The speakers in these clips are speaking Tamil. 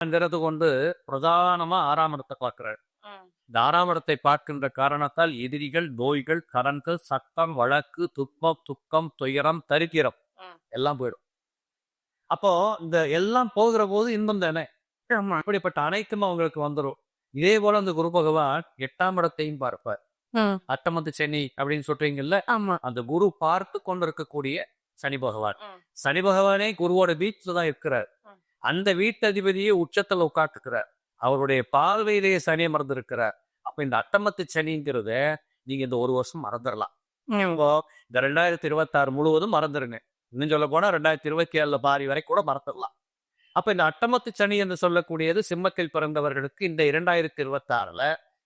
ங்கிறது கொண்டு பிரதானமா 6ஆம் இடத்தை பார்க்கிறார். ம். இந்த 6ஆம் இடத்தை பார்க்கின்ற காரணத்தால் எதிரிகள், நோய்கள், கடன்கள், சட்டம், வழக்கு, துன்பம், துக்கம், துயரம், தரித்திரம் ம். எல்லாம் போயிடும். அப்போ இந்த எல்லாம் போகிற போது இன்பம் தானே. ஆமா. இப்படிப்பட்ட அனைத்தும் அவங்களுக்கு வந்துரும். இதே போல அந்த குரு பகவான் 8ஆம் இடத்தையும் பார்ப்பார். ம். அட்டமத்து சனி அப்படின்னு சொல்றீங்கல்ல, ஆமா. அந்த குரு பார்த்து கொண்டிருக்கக்கூடிய சனி பகவான். ம். சனி பகவானே குருவோட வீட்டுல தான் இருக்கிறார். ம். அந்த வீட்டதிபதியே உச்சத்துல உட்கார்ந்துக்கிறார். அவருடைய பார்வையிலேயே சனி அமர்ந்திருக்கிறார். அப்ப இந்த அட்டமத்து சனிங்கிறத நீங்க இந்த ஒரு வருஷம் மறந்துடலாம். ம். இப்போ இந்த 2026 முழுவதும் மறந்துருங்க. இன்னும் சொல்ல போனா 2027 பாதி வரை கூட மறந்துடலாம். அப்ப இந்த அட்டமத்து சனி என்று சொல்லக்கூடியது சிம்மத்தில் பிறந்தவர்களுக்கு இந்த 2026ல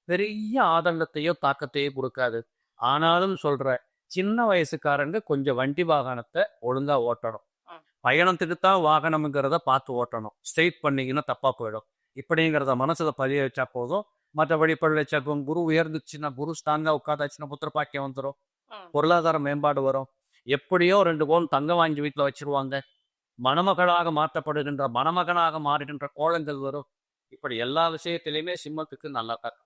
பெரிய ஆதங்கத்தையோ தாக்கத்தையோ கொடுக்காது. ஆனாலும் சொல்றேன், சின்ன வயசுக்காரங்க கொஞ்சம் வண்டி வாகனத்தை ஒழுங்கா ஓட்டணும். ம். பயணத்துக்கு தான் வாகனம்ங்கிறத பார்த்து ஓட்டணும். ஸ்ட்ரெயிட் பண்ணீங்கன்னா தப்பா போயிடும். இப்படிங்கிறத மனசுல பதிய வச்சா போதும். மற்றபடி பள்ளச்சக்கம் குரு உயர்ந்துச்சுன்னா, குரு ஸ்ட்ராங்கா உட்காந்தாச்சுன்னா புத்திர பாக்கியம் வந்துடும். ம். பொருளாதார மேம்பாடு வரும். எப்படியோ 2 பவுன் தங்கம் வாங்கி வீட்டுல வச்சிருவாங்க. மணமகளாக மாற்றப்படுகின்ற மணமகனாக மாறுகின்ற கோலங்கள் வரும். இப்படி எல்லா விஷயத்திலையுமே சிம்மத்துக்கு நல்லா தான்.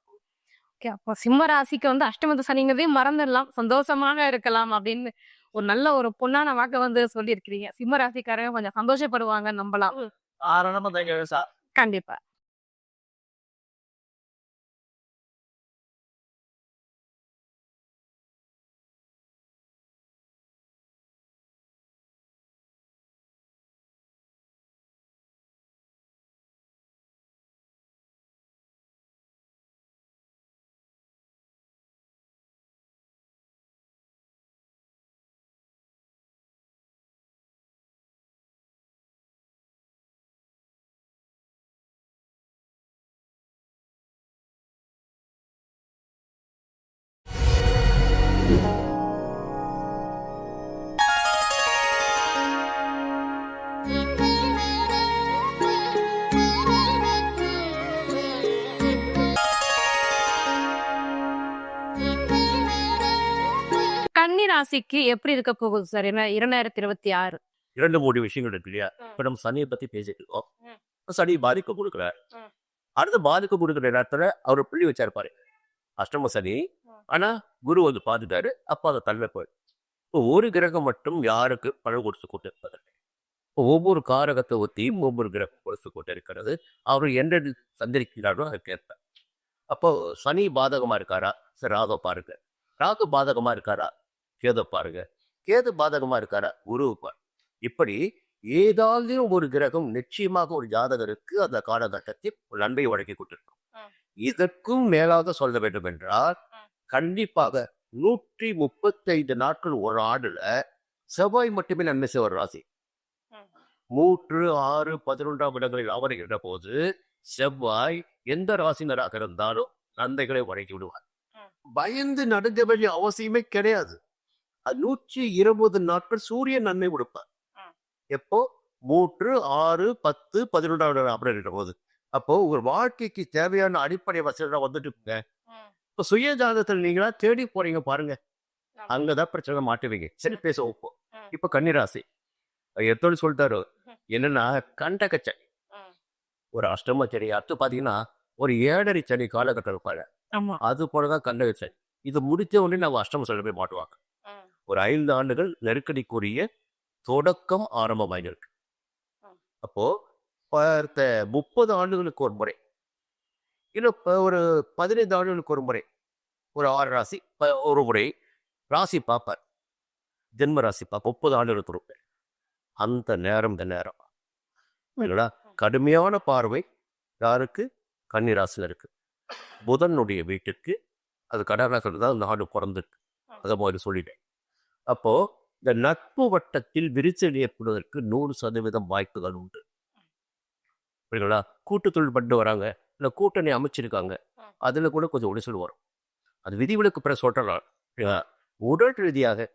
ஓகே. அப்போ சிம்ம ராசிக்கு வந்து அஷ்டமத்து சனிங்கிறதையும் மறந்துடலாம். சந்தோஷமாக இருக்கலாம் அப்படின்னு ஒரு நல்ல ஒரு பொன்னான வாக்க வந்து சொல்லியிருக்கிறீங்க. சிம்ம ராசிக்காரங்க கொஞ்சம் சந்தோஷப்படுவாங்க நம்பலாம். ஆரணமா தங்க கண்டிப்பா. கன்னி ராசிக்கு எப்படி இருக்க போகுது சார்? ஏன்னா 2026. 2 3 விஷயங்கள் இருக்கு இல்லையா? ம். இப்ப நம்ம சனியை பத்தி பேசிட்டு இருக்கோம். ம். சனி பாதிக்க கொடுக்குறார். ம். அடுத்து பாதிக்க கொடுக்குற நேரத்துல அவர் புள்ளி வச்சிருப்பாரு. அஷ்டம சனி. ம். ஆனா குரு வந்து பார்த்துட்டாரு. அப்ப அதை தள்ள போய் இப்போ ஒரு கிரகம் மட்டும் யாருக்கு பழம் கொடுத்து கொண்டு இருப்பது. ஒவ்வொரு காரகத்தை ஒத்தியும் ஒவ்வொரு கிரகம் கொடுத்து கொண்டு இருக்கிறது. அவர் எந்த சந்திரிக்கிறாரோ அதுக்கு ஏற்ப. அப்போ சனி பாதகமா இருக்காரா? சரி, ராகு பாருங்க. ராகு பாதகமா இருக்காரா? கேது பாருங்க. கேது பாதகமா இருக்காரா? குரு பாருங்க. இப்படி ஏதாவது ஒரு கிரகம் நிச்சயமாக ஒரு ஜாதகருக்கு அந்த காலகட்டத்தில் ஒரு நன்மை வழங்கி கொண்டிருக்கும். ம். இதற்கும் மேலாக சொல்ல வேண்டும் என்றால் ம். கண்டிப்பாக 135 நாட்கள் ஒரு ஆண்டுல செவ்வாய் மட்டுமே நன்மை செய்வார் ராசி. ம். 3, 6, 11ஆம் இடங்களில் அமருகின்ற போது செவ்வாய் எந்த ராசினராக இருந்தாலும் நன்மைகளை வழங்கி விடுவார். ம். பயந்து நடுங்க வேண்டிய அவசியமே கிடையாது. 120 நாட்கள் சூரியன் நன்மை கொடுப்பார். ம். எப்போ 3, 6, 10, 11ஆம் இடம் அப்படின்ற போது அப்போ ஒரு வாழ்க்கைக்கு தேவையான அடிப்படை வசதிகள் வந்துட்டு இருக்குங்க. ம். இப்போ சுய ஜாதகத்தில் நீங்களா தேடி போறீங்க பாருங்க. ஆமா. அங்கதான் பிரச்சனை மாட்டுவீங்க. சரி, பேசுவோம் இப்போ. ம். இப்போ கன்னிராசி எத்தோடு சொல்லிட்டாரு. ம். என்னன்னா கண்டகச்சனி, ம். ஒரு அஷ்டம சனி, அடுத்து பாத்தீங்கன்னா ஒரு 7.5 சனி காலகட்டம் இருப்பாங்க. ஆமா. அது போலதான் கண்டகச்சனி. இது முடிச்ச உடனே நம்ம அஷ்டம சனி போய் மாட்டுவாங்க. ம். ஒரு 5 ஆண்டுகள் நெருக்கடிக்குரிய தொடக்கம் ஆரம்பமாயிருக்கு. ம். அப்போ அடுத்த 30 ஆண்டுகளுக்கு ஒரு முறை, இன்னும் ஒரு 15 ஆண்டுகளுக்கு ஒரு முறை, ஒரு 6 ராசி ஒரு முறை ராசி பார்ப்பார். ஜென்ம ராசி பார்ப்ப 30 ஆண்டுகளுக்கு ஒரு முறை. அந்த நேரம் இந்த நேரம் இல்லைங்களா? கடுமையான பார்வை யாருக்கு? கன்னிராசில இருக்கு. புதனுடைய வீட்டுக்கு. அது கடகராசில தான் நாடு பிறந்திருக்கு. அதை மாதிரி சொல்லிட்டேன். அப்போ இந்த நட்பு வட்டத்தில் விரிசல் ஏற்படுவதற்கு 100% வாய்ப்புகள் உண்டு. புரியுங்களா? கூட்டு தொழில் பண்ணிட்டு வராங்க, இல்லை கூட்டணி அமைச்சிருக்காங்க, அதுல கூட கொஞ்சம் உடைசல் வரும். அது விதிவிலக்கு பிற சொல்றலாம். உடல் ரீதியாக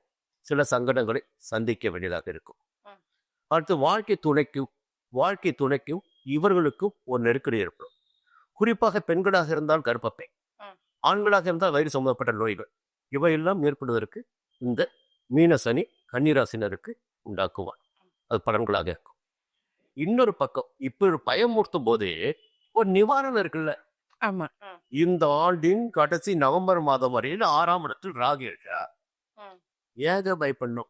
சில சங்கடங்களை சந்திக்க வேண்டியதாக இருக்கும். அடுத்து வாழ்க்கை துணைக்கும் இவர்களுக்கும் ஒரு நெருக்கடி ஏற்படும். குறிப்பாக பெண்களாக இருந்தால் கர்ப்பப்பை, ஆண்களாக இருந்தால் வயிறு சம்பந்தப்பட்ட நோய்கள், இவையெல்லாம் ஏற்படுவதற்கு இந்த மீன சனி கன்னிராசினருக்கு உண்டாக்குவார். அது பலன்களாக இருக்கும். இன்னொரு பக்கம் இப்ப ஒரு பயமுறுத்தும் போது ஒரு நிவாரணம் இருக்குல்ல. ஆமா. இந்த ஆண்டின் கடைசி நவம்பர் மாதம் வரையில் 6ஆம் இடத்தில் ராகு இருக்கா. ஏக பயப்படணும்.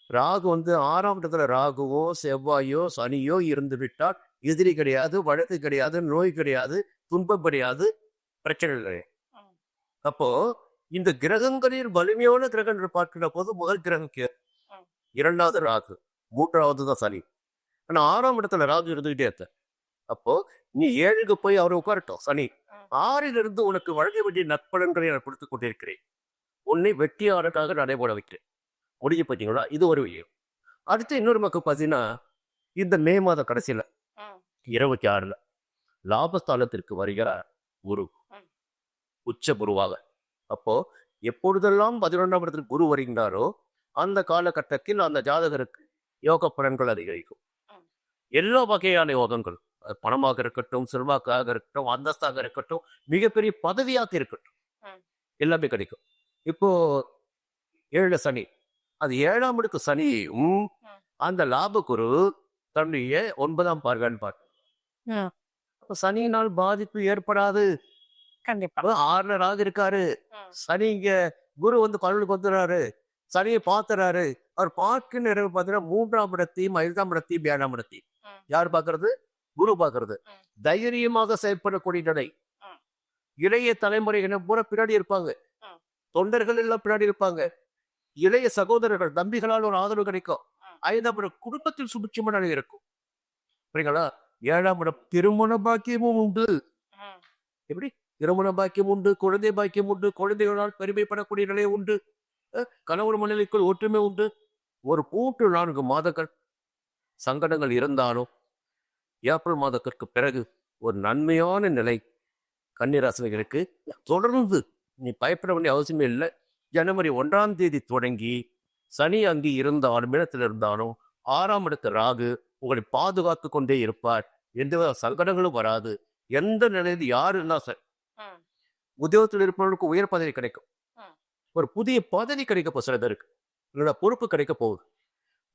ராகு 6ஆம் இடத்துல ராகுவோ செவ்வாயோ சனியோ இருந்து விட்டால் எதிரி கிடையாது, வழக்கு கிடையாது, நோய் கிடையாது, துன்பம் கிடையாது, பிரச்சனை கிடையாது. அப்போ இந்த கிரகங்களில் வலிமையான கிரகம் என்று பார்க்கிற போது முதல் கிரகம் கேது, இரண்டாவது ராகு, மூன்றாவது தான் சனி. ஆனா 6ஆம் இடத்துல ராகு இருந்துகிட்டே இருக்க. அப்போ நீ 7க்கு போய் அவரை உட்காரட்டும் சனி. 6லிருந்து உனக்கு வழங்க வேண்டிய நற்பலன்களை நான் கொடுத்து கொண்டிருக்கிறேன். உன்னை வெற்றியாளருக்காக நடைபெற வைக்கிறேன். முடிஞ்சு பார்த்தீங்களா? இது ஒரு விஷயம். அடுத்து இன்னொரு பக்கம் பார்த்தீங்கன்னா, இந்த மே மாத கடைசியில 26ல லாபஸ்தானத்திற்கு வருகிறார் குரு, உச்ச குருவாக. அப்போ எப்பொழுதெல்லாம் 11ஆம் இடத்தில் குரு வருகின்றாரோ அந்த காலகட்டத்தில் அந்த ஜாதகருக்கு யோக பலன்கள் அதிகரிக்கும். எல்லா வகையான யோகங்கள், அது பணமாக இருக்கட்டும், செல்வாக்காக இருக்கட்டும், அந்தஸ்தாக இருக்கட்டும், மிகப்பெரிய பதவியாக இருக்கட்டும், எல்லாமே கிடைக்கும். இப்போ 7 சனி, அது 7ஆம் இடத்து சனியும் அந்த லாப குரு தன்னுடைய 9ஆம் பார்வைன்னு பார்க்க. அப்ப சனியினால் பாதிப்பு ஏற்படாது. கண்டிப்பா. 6ல ராகு இருக்காரு, சனி இங்க குரு 11க்கு வந்துடுறாரு, சனியை பார்த்துறாரு. அவர் பார்க்க நிறைவு பார்த்தீங்கன்னா 3ஆம் இடத்தையும் 5ஆம் இடத்தையும் 7ஆம் இடத்தையும் யார் பார்க்கறது? குரு பார்க்கறது. தைரியமாக செயல்படக்கூடிய நிலை. இளைய தலைமுறையினர் பூரா பின்னாடி இருப்பாங்க, தொண்டர்கள் எல்லாம் பின்னாடி இருப்பாங்க, இளைய சகோதரர்கள் தம்பிகளால் ஒரு ஆதரவு கிடைக்கும். 5ஆம் இடம் குடும்பத்தில் சுபிட்சமான நிலை இருக்கும். சரிங்களா? 7ஆம் இடம் திருமண பாக்கியமும் உண்டு. எப்படி? திருமண பாக்கியம் உண்டு, குழந்தை பாக்கியம் உண்டு, குழந்தைகளால் பெருமைப்படக்கூடிய நிலை உண்டு, கணவன் மனைவிக்குள் ஒற்றுமை உண்டு. ஒரு 4 மாதங்கள் சங்கடங்கள் இருந்தாலும் ஏப்ரல் மாதத்திற்கு பிறகு ஒரு நன்மையான நிலை கன்னிராசினர்களுக்கு தொடர்ந்து. நீ பயப்பட வேண்டிய அவசியமே இல்லை. ஜனவரி 1ஆம் தேதி தொடங்கி சனி அங்கே இருந்தாலும் இடத்தில் இருந்தாலும் 6ஆம் இடத்து ராகு உங்களை பாதுகாத்து கொண்டே இருப்பார். எந்த சங்கடங்களும் வராது. எந்த நிலையில் யாரு இருந்தா சார், உத்தியோகத்தில் இருப்பவர்களுக்கு உயர் பதவி கிடைக்கும், ஒரு புதிய பதவி கிடைக்க போகுது, சில பேருக்கு என்னோட பொறுப்பு கிடைக்க போகுது.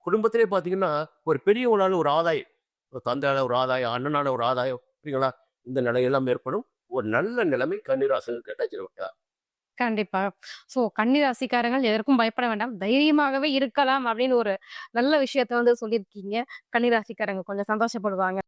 குடும்பத்திலே பார்த்தீங்கன்னா ஒரு பெரியவனால ஒரு ஆதாயம், ஒரு தந்தையால ஒரு ஆதாயம், அண்ணனால ஒரு ஆதாயம், சரிங்களா? இந்த நிலையெல்லாம் ஏற்படும். ஒரு நல்ல நிலைமை கன்னிராசிக்கு கிடைச்சிருக்கா. கண்டிப்பா. ஸோ கன்னிராசிக்காரங்கள் எதற்கும் பயப்பட வேண்டாம். தைரியமாகவே இருக்கலாம் அப்படின்னு ஒரு நல்ல விஷயத்த வந்து சொல்லியிருக்கீங்க. கன்னிராசிக்காரங்க கொஞ்சம் சந்தோஷப்படுவாங்க.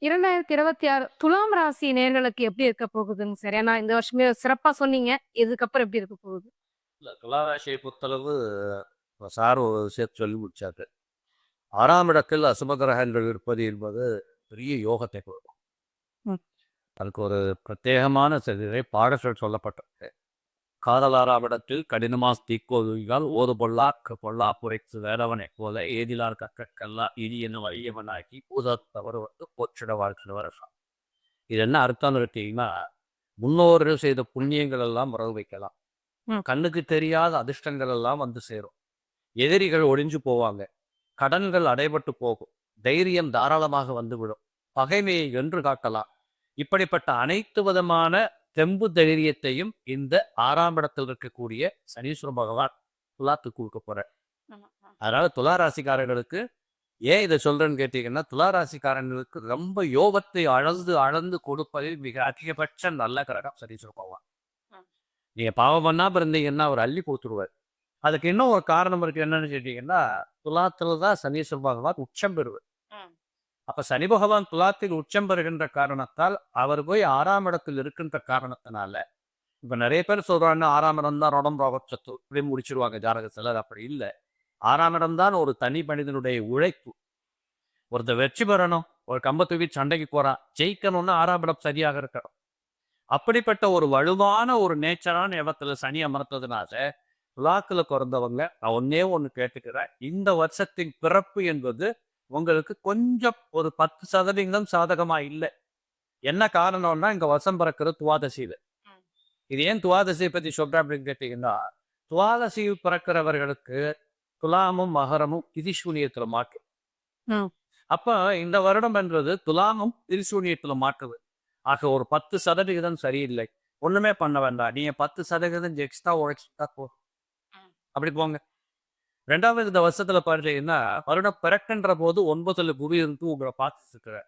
இரண்டாயிரத்தி 26 துலாம் ராசி நேர்களுக்கு எப்படி இருக்க போகுதுங்க சார்? ஏன்னா இந்த வருஷமே சிறப்பா சொன்னீங்க. இதுக்கப்புறம் எப்படி இருக்க போகுது? இல்ல, துளாராசியை பொறுத்தளவு சார் ஒரு விஷயத்தை சொல்லி முடிச்சாரு. 6ஆம் இடத்தில் அசுப கிரகங்கள் இருப்பது என்பது பெரிய யோகத்தை கொடுக்கும். ம். அதுக்கு ஒரு பிரத்யேகமான சிலை பாடல்கள் சொல்லப்பட்டிருக்கு. காதல் 6ஆம் இடத்தில் கடினமாஸ் தீக்கோதுகால் ஓது பொல்லாக்கு பொல்லா புரைத்து வேறவனை போல ஏதிலார் கற்கெல்லாம் இனி என்ன வலியவனாக்கி பூதத்தவர் போற்றிட வாழ்க்கை வரலாம். இது என்ன அர்த்தம் இருக்கீங்கன்னா, முன்னோர்கள் செய்த புண்ணியங்கள் எல்லாம் வரவு வைக்கலாம். கண்ணுக்கு தெரியாத அதிர்ஷ்டங்கள் எல்லாம் வந்து சேரும். எதிரிகள் ஒழிஞ்சு போவாங்க, கடன்கள் அடைபட்டு போகும், தைரியம் தாராளமாக வந்துவிடும், பகைமையை வென்று காட்டலாம். இப்படிப்பட்ட அனைத்து விதமான தெம்பு தைரியத்தையும் இந்த 6ஆம் இடத்தில் இருக்கக்கூடிய சனீஸ்வர பகவான் துலாத்துக்கு கொடுக்க போற. அதனால துளாராசிக்காரர்களுக்கு ஏன் இதை சொல்றேன்னு கேட்டீங்கன்னா, துளாராசிக்காரர்களுக்கு ரொம்ப யோகத்தை அளந்து அளந்து கொடுப்பதில் மிக அதிகபட்ச நல்ல கிரகம் சனீஸ்வர பகவான். நீங்க பாவம் பண்ணாம இருந்தீங்கன்னா அவர் அள்ளி கொடுத்துருவார். அதுக்கு இன்னும் ஒரு காரணம் இருக்கு. என்னன்னு கேட்டீங்கன்னா, துலாத்துல தான் சனீஸ்வர பகவான் உச்சம் பெறுவார். அப்ப சனி பகவான் துலாத்தில் உச்சம் பெறுகின்ற காரணத்தால் அவர் போய் 6ஆம் இடத்தில் இருக்கின்ற காரணத்தினால, இப்ப நிறைய பேர் சொல்றாங்க 6ஆம் இடம் தான் ரோடம் ரோகம் சத்து இப்படி முடிச்சிருவாங்க ஜாதகத்துல. அது அப்படி இல்லை. 6ஆம் இடம் தான் ஒரு தனி மனிதனுடைய உழைப்பு. ஒருத்தர் வெற்றி பெறணும், ஒரு கம்ப தூக்கி சண்டைக்கு போறான், ஜெயிக்கணும்னா 6ஆம் இடம் சரியாக இருக்கணும். அப்படிப்பட்ட ஒரு வலுவான ஒரு நேச்சரான இடத்துல சனி அமர்த்ததுனால துலாத்துல பிறந்தவங்க நான் ஒன்னே ஒண்ணு கேட்டுக்கிறேன். இந்த வருஷத்தின் பிறப்பு என்பது உங்களுக்கு கொஞ்சம் ஒரு 10% சாதகமா இல்லை. என்ன காரணம்னா இங்க வருஷம் பிறக்கிறது துவாதசியில. இது ஏன் துவாதசியை பத்தி சொல்றேன் அப்படின்னு கேட்டீங்கன்னா, துவாதசியில் பிறக்கிறவர்களுக்கு துலாமும் மகரமும் திரிசூனியத்துல மாற்று. ம். அப்ப இந்த வருடம் என்றது துலாமும் திரிசூனியத்துல மாற்றுது. ஆக ஒரு 10% சரியில்லை. ஒண்ணுமே பண்ண வேண்டாம். நீங்க 10% எக்ஸ்ட்ரா உழைச்சிட்டா போதும். அப்படி போங்க. 2வது இந்த வருஷத்துல பார்த்தீங்கன்னா, வருடம் பிறக்கின்ற போது 9ல குரு இருந்து உங்களை பார்த்துட்டு இருக்கிறார்.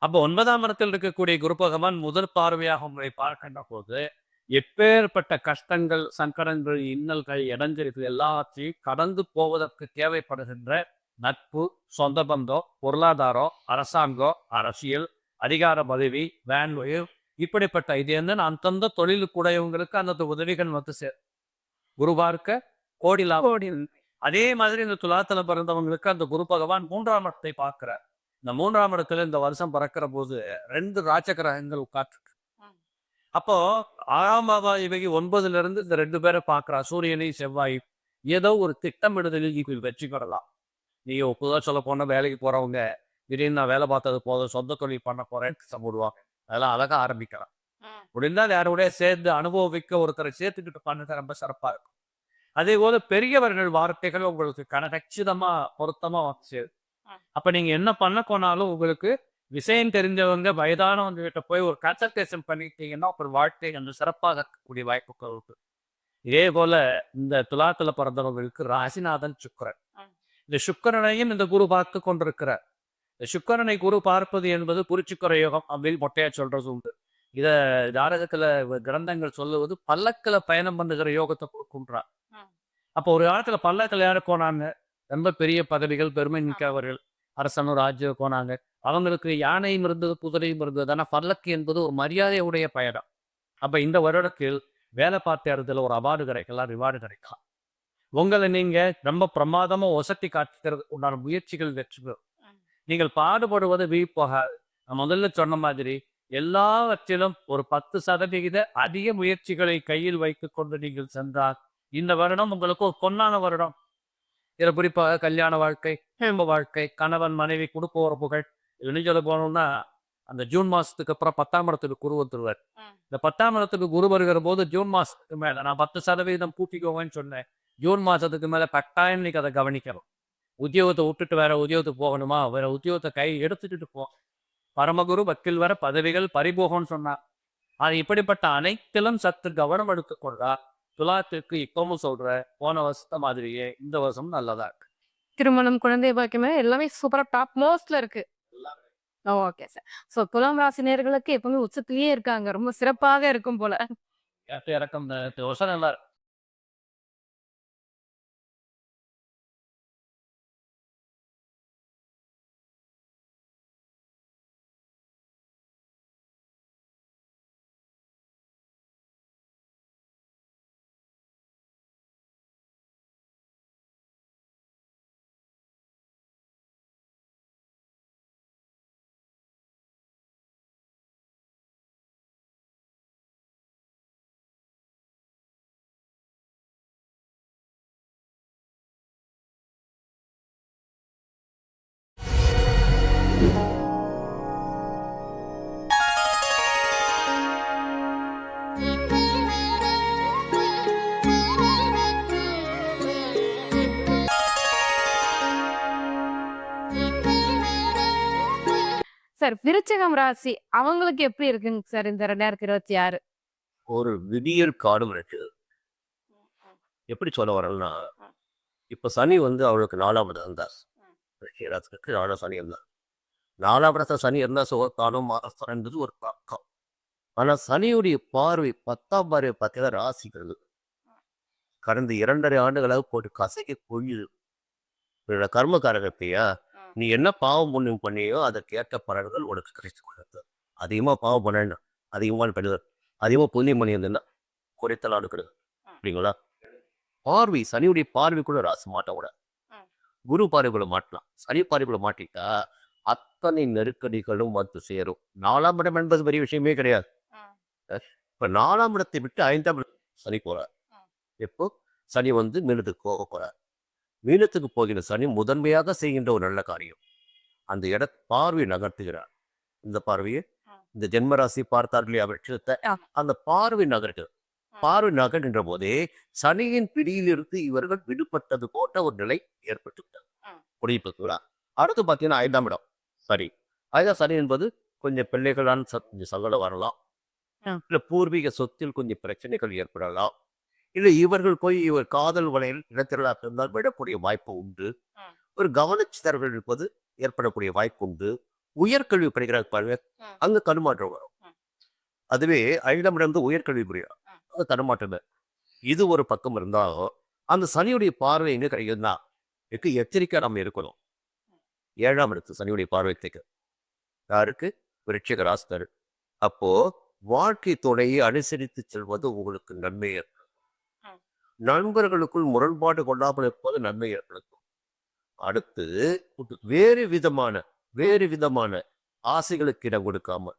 அப்போ 9ஆம் இடத்தில் இருக்கக்கூடிய குரு பகவான் முதல் பார்வையாக உங்களை பார்க்கின்ற போது, எப்பேற்பட்ட கஷ்டங்கள், சங்கடங்கள், இன்னல்கள், இடைஞ்சல்கள் எல்லாத்தையும் கடந்து போவதற்கு தேவைப்படுகின்ற நட்பு, சொந்த பந்தம், பொருளாதாரம், அரசாங்கம், அரசியல், அதிகார பதவி, வேல்யூ இப்படிப்பட்ட இது என்னன்னு அந்தந்த தொழிலுக்குடையவங்களுக்கு அந்த உதவிகள் வந்து சேரும். குரு பார்க்க கோடி லாபம். கோடி. அதே மாதிரி இந்த துலாத்துல பிறந்தவங்களுக்கு அந்த குரு பகவான் 3ஆம் இடத்தை பார்க்கிறார். இந்த 3ஆம் இடத்துல இந்த வருஷம் பிறக்கிற போது 2 ராஜ கிரகங்கள் உட்கார்ந்து அப்போ 6ஆம் இவங்க 9ல இருந்து இந்த 2 பேரை பார்க்கிறா. சூரியனையும் செவ்வாய் ஏதோ ஒரு திட்டமிடுதலில் இதில் வெற்றி பெறலாம். நீங்க புதுவா சொல்ல போனா வேலைக்கு போறவங்க திடீர்னு நான் வேலை பார்த்தது போதும் சொந்த தொழில் பண்ண போறேன்னு சொல்லுவாங்க. அதெல்லாம் அழகா ஆரம்பிக்கலாம். முடிந்தால் யாரோடய சேர்ந்து அனுபவிக்க ஒருத்தரை சேர்த்துக்கிட்டு பண்ணது ரொம்ப சிறப்பா இருக்கும். அதே போல பெரியவர்கள் வார்த்தைகள் உங்களுக்கு கச்சிதமா பொருத்தமா வந்து சேரும். அப்ப நீங்க என்ன பண்ண போனாலும் உங்களுக்கு விஷயம் தெரிஞ்சவங்க வயதானவங்க கிட்ட போய் ஒரு கன்சல்டேஷன் பண்ணிக்கிட்டீங்கன்னா ஒரு வாழ்க்கை அந்த சிறப்பாக இருக்கக்கூடிய வாய்ப்புகள் இருக்கு. இதே போல இந்த துலாத்துல பிறந்தவங்களுக்கு ராசிநாதன் சுக்கிரன். இந்த சுக்கிரனையும் இந்த குரு பார்த்து கொண்டிருக்கிறார். இந்த சுக்கிரனை குரு பார்ப்பது என்பது புரிச்சுக்கிற யோகம் அப்படின்னு மொட்டையா சொல்றது உண்டு. இத ஜாதகத்துல கிரந்தங்கள் சொல்லுவது பல்லக்குல பயணம் பண்ணுகிற யோகத்தை கொடுக்குன்றார். அப்போ ஒரு காலத்துல பல்லக்கில் யாரு போனாங்க, ரொம்ப பெரிய பதவிகள், பெருமை மிக்கவர்கள், அரசனும் ராஜ்யம் போனாங்க. அவங்களுக்கு யானையும் இருந்தது, குதிரையும் இருந்தது. ஆனா பல்லக்கு என்பது ஒரு மரியாதையுடைய பயணம். அப்ப இந்த வருடத்தில் வேலை பார்த்த இடத்துல ஒரு அவார்டு கிடைக்கலாம், ரிவார்டு கிடைக்கலாம். உங்களை நீங்க ரொம்ப பிரமாதமா ஒசத்தி காட்டுறதுக்கு உண்டான முயற்சிகள் வெற்றி பெறும். நீங்கள் பாடுபடுவது வீண் போகாது. நான் முதல்ல சொன்ன மாதிரி எல்லாவற்றிலும் ஒரு 10% அதிக முயற்சிகளை கையில் வைத்துக் கொண்டு நீங்கள் சென்றால் இந்த வருடம் உங்களுக்கு ஒரு பொன்னான வருடம். இதை குறிப்பாக கல்யாண வாழ்க்கை, குடும்ப வாழ்க்கை, கணவன் மனைவி குடும்ப உறவுகள் இன்னும் சொல்ல போனோம்னா அந்த ஜூன் மாசத்துக்கு அப்புறம் 10ஆம் இடத்துக்கு குரு வந்துருவார். இந்த 10ஆம் இடத்துக்கு குரு வருகிற போது ஜூன் மாசத்துக்கு மேல நான் 10% கூட்டிக்கோங்கன்னு சொன்னேன். ஜூன் மாசத்துக்கு மேல கட்டாயம் நீங்க அதை கவனிக்கணும். உத்தியோகத்தை விட்டுட்டு வேற உத்தியோகத்துக்கு போகணுமா, வேற உத்தியோகத்தை கை எடுத்துட்டு போ. பரமகுரு வக்கீல் வர பதவிகள் பறிபோகம்னு சொன்னார். அது இப்படிப்பட்ட அனைத்திலும் சற்று கவனம் எடுத்துக்கொண்டா துலாத்திற்கு இப்பவும் சொல்ற போன வருஷத்த மாதிரியே இந்த வருஷம் நல்லதா இருக்கு. திருமணம், குழந்தை பாக்கியமே எல்லாமே சூப்பரா டாப் மோஸ்ட்ல இருக்கு. Okay sir. ஸோ துலாம் ராசி நேயர்களுக்கு எப்பவுமே உச்சத்திலேயே இருக்காங்க. ரொம்ப சிறப்பாக இருக்கும் போல. ஏற்ற இறக்கம் இந்த வருஷம் நல்லா இருக்கு. சார் விருச்சிகம் ராசி அவங்களுக்கு எப்படி இருக்குங்க சார் இந்த 2026? ஒரு விடியற் காலம் இருக்கு. எப்படி சொல்ல வரேன்னா, இப்ப சனி வந்து அவளுக்கு 4ஆம் இடம் இருந்தார். ராசிக்கு 4ஆம் சனி இருந்தார். 4ஆம் இடத்துல சனி இருந்தா சுகத்தாலும் மாதஸ்தானம்ன்றது ஒரு பக்கம். ஆனா சனியுடைய பார்வை 10ஆம் பார்வை பார்த்தீங்கன்னா ராசிகள் கடந்த 2.5 ஆண்டுகளாக போட்டு கசக்கி கொள்ளுது. இவரோட கர்மகாரகத்தையா நீ என்ன பாவம் புண்ணியம் பண்ணியோ அதற்கேற்ற பலன்கள் உனக்கு கிடைத்து கொள்ளுது. அதிகமாக பாவம் பண்ண அதிகமான பெறுதல், அதிகமாக புண்ணியம் பண்ணியிருந்தா குறைத்தல் அடுக்கிறது அப்படிங்களா. பார்வை சனியுடைய பார்வைக்குள்ள ராசி மாட்ட விடாது. குரு பார்வைக்குள்ள மாட்டலாம். சனி பார்வைக்குள்ள மாட்டிட்டா அத்தனை நெருக்கடிகளும் வந்து சேரும். 4ஆம் இடம் என்பது பெரிய விஷயமே கிடையாது. இப்ப 4ஆம் இடத்தை விட்டு 5ஆம் இடம் சனி போறார். எப்போ சனி வந்து மீனத்துக்கு போக போறார். மீனத்துக்கு போகிற சனி முதன்மையாக செய்கின்ற ஒரு நல்ல காரியம். அந்த பார்வை நகர்த்துகிறார். இந்த பார்வையை இந்த ஜென்மராசி பார்த்தார் இல்லையா விஷயத்தை, அந்த பார்வை நகர்கிறது. பார்வை நகர்கின்ற போதே சனியின் பிடியிலிருந்து இவர்கள் விடுபட்டது போன்ற ஒரு நிலை ஏற்பட்டு விட்டது. முடிவுக்குள்ளா. அடுத்து பார்த்தீங்கன்னா 5ஆம் இடம் சரி. 5ஆம் சனி என்பது கொஞ்சம் பிள்ளைகளான கொஞ்சம் சங்கடம் வரலாம். இல்ல பூர்வீக சொத்தில் கொஞ்சம் பிரச்சனைகள் ஏற்படலாம். இல்ல இவர்கள் போய் இவர் காதல் வலையில் இனத்திரளாக இருந்தால் விடக்கூடிய வாய்ப்பு உண்டு. ஒரு கவனச்சிதறல் இருப்பது ஏற்படக்கூடிய வாய்ப்பு உண்டு. உயர்கல்வி படிக்கிறார் பாருங்க, அங்க தடுமாற்றம் வரும். அதுவே 5ஆம் இடம் உயர்கல்வி புரியும், அங்க தடுமாற்றம். இது ஒரு பக்கம் இருந்தாலும் அந்த சனியுடைய பார்வை எங்க கிடைக்குதுன்னா எச்சரிக்கை நம்ம இருக்கணும். 7ஆம் இடத்து சனியுடைய பார்வை தேக்க யாருக்கு? விருச்சிக ராசினர். அப்போ வாழ்க்கை துணையை அனுசரித்து செல்வது உங்களுக்கு நன்மை ஏற்படும். நண்பர்களுக்குள் முரண்பாடு கொள்ளாமல் இருப்பது நன்மை ஏற்படுத்தும். அடுத்து வேறு விதமான ஆசைகளுக்கு இடம் கொடுக்காமல்,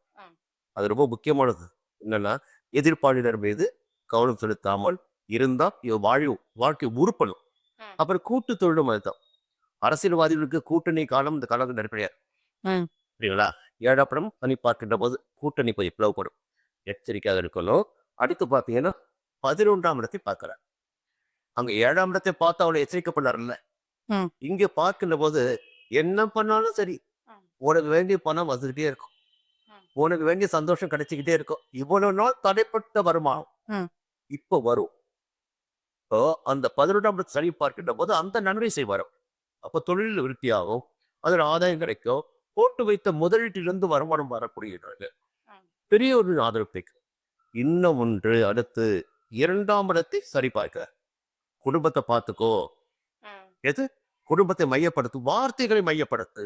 அது ரொம்ப முக்கியமானது. என்னன்னா எதிர்ப்பாளினர் மீது கவனம் செலுத்தாமல் இருந்தால் வாழ்க்கை உருப்படும். அப்புறம் கூட்டு தொழிலும் அதுதான். அரசியல்வாதிகளுக்கு கூட்டணி காலம் இந்த காலம் நடைபெறாது. சரிங்களா? 7ஆம் இடம் சனி பார்க்கின்ற போது கூட்டணி போய் பிளவுபடும். எச்சரிக்கையாக இருக்கணும். அடுத்து பார்த்தீங்கன்னா 11ஆம் இடத்தை பார்க்கிறார். அங்க 7ஆம் இடத்தை பார்த்து அவளை எச்சரிக்கப்படாருல்ல, இங்க பார்க்கின்ற போது என்ன பண்ணாலும் சரி, உனக்கு வேண்டிய பணம் வந்துகிட்டே இருக்கும், உனக்கு வேண்டிய சந்தோஷம் கிடைச்சிக்கிட்டே இருக்கும். இவ்வளவு நாள் தடைப்பட்ட வருமானம் இப்போ வரும். இப்போ அந்த 11ஆம் இடத்தை சனி பார்க்கின்ற போது அந்த நன்மை செய்வார். அப்போ தொழில் விருத்தியாகும், அதில் ஆதாயம் கிடைக்கும். போட்டு வைத்த முதலீட்டிலிருந்து வருமானம் வரக்கூடியது பெரிய ஒரு ஆதரவு. இன்னும் ஒன்று, அடுத்து 2ஆம் இடத்தை சரி பார்க்க, குடும்பத்தை பார்த்துக்கோ. எது? குடும்பத்தை மையப்படுத்து, வார்த்தைகளை மையப்படுத்து,